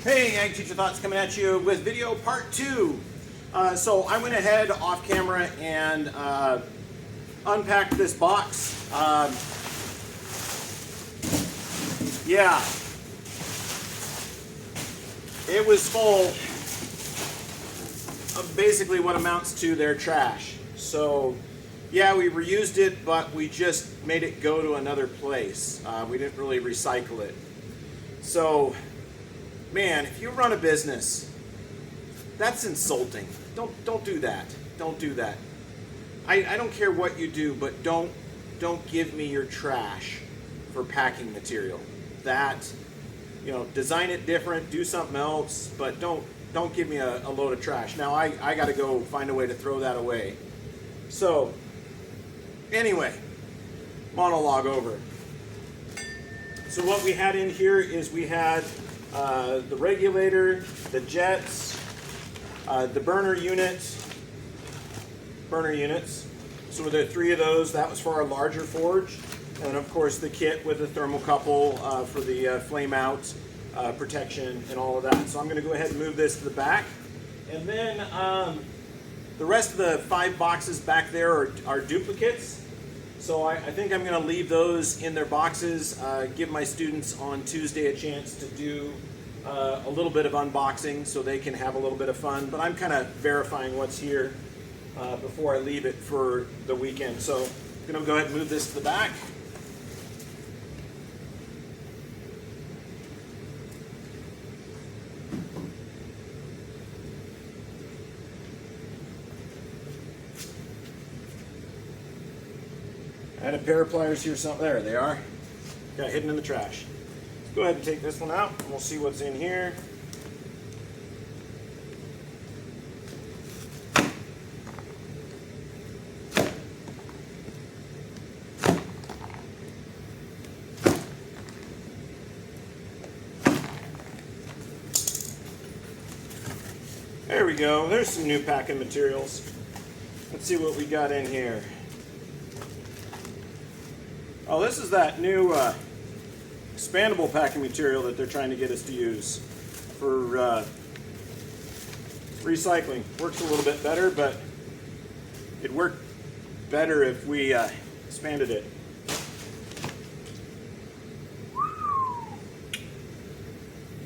Hey, Ag Teacher Thoughts coming at you with video part 2. So I went ahead off camera and unpacked this box. Yeah, it was full of basically what amounts to their trash. So yeah, we reused it, but we just made it go to another place. We didn't really recycle it. So man, if you run a business, that's insulting. Don't do that. Don't do that. I don't care what you do, but don't give me your trash for packing material. That, you know, design it different, do something else, but don't give me a load of trash. Now I got to go find a way to throw that away. So anyway, monologue over. So what we had in here is we had the regulator, the jets, the burner units. So there are 3 of those. That was for our larger forge. And of course the kit with the thermocouple for the flame out protection and all of that. So I'm going to go ahead and move this to the back. And then the rest of the 5 boxes back there are duplicates. So I think I'm going to leave those in their boxes, give my students on Tuesday a chance to do a little bit of unboxing so they can have a little bit of fun. But I'm kind of verifying what's here before I leave it for the weekend. So I'm going to go ahead and move this to the back. I had a pair of pliers here, something. There they are. Got hidden in the trash. Let's go ahead and take this one out and we'll see what's in here. There we go. There's some new packing materials. Let's see what we got in here. Oh, this is that new expandable packing material that they're trying to get us to use for recycling. Works a little bit better, but it'd work better if we expanded it.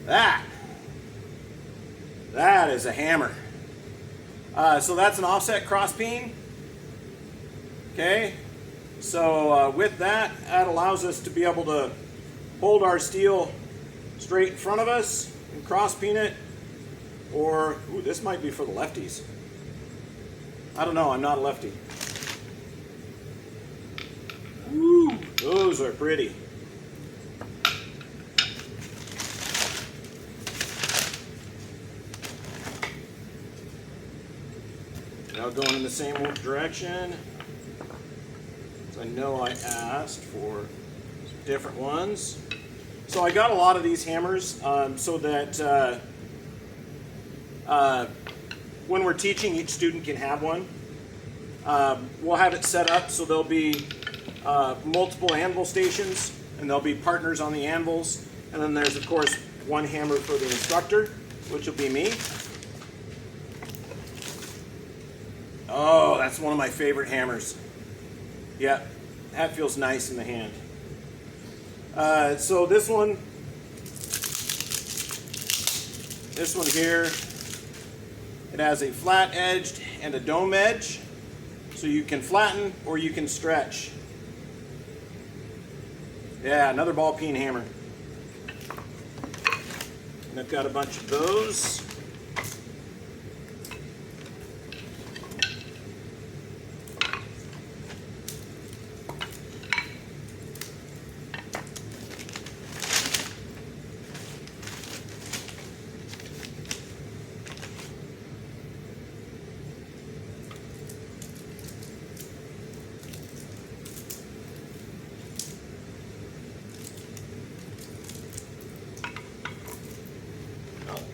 That is a hammer. So that's an offset cross peen. Okay. So with that, that allows us to be able to hold our steel straight in front of us and cross peen it. Or, ooh, this might be for the lefties. I don't know, I'm not a lefty. Ooh, those are pretty. Now going in the same direction. I know I asked for different ones. So I got a lot of these hammers so that when we're teaching, each student can have one. We'll have it set up so there'll be multiple anvil stations and there'll be partners on the anvils. And then there's, of course, one hammer for the instructor, which will be me. Oh, that's one of my favorite hammers. Yeah, that feels nice in the hand. So this one here, it has a flat edged and a dome edge. So you can flatten or you can stretch. Yeah, another ball peen hammer. And I've got a bunch of those.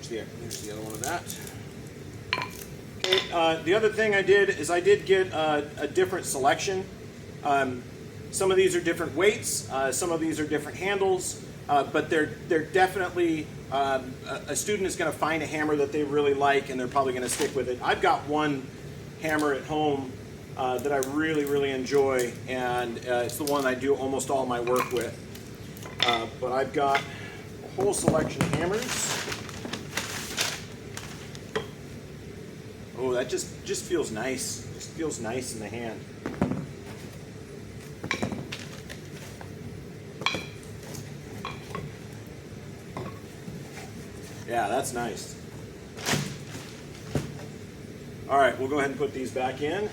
Here's the other one of that. Okay, the other thing I did is I did get a different selection. Some of these are different weights, some of these are different handles. but they're definitely, a student is going to find a hammer that they really like, and they're probably going to stick with it. I've got one hammer at home that I really enjoy, and it's the one I do almost all my work with. But I've got a whole selection of hammers. Oh, that just feels nice. Just feels nice in the hand. Yeah, that's nice. All right, we'll go ahead and put these back in.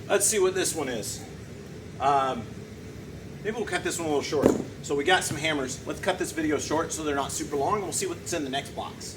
Let's see what this one is. Maybe we'll cut this one a little short. So we got some hammers. Let's cut this video short so they're not super long, and we'll see what's in the next box.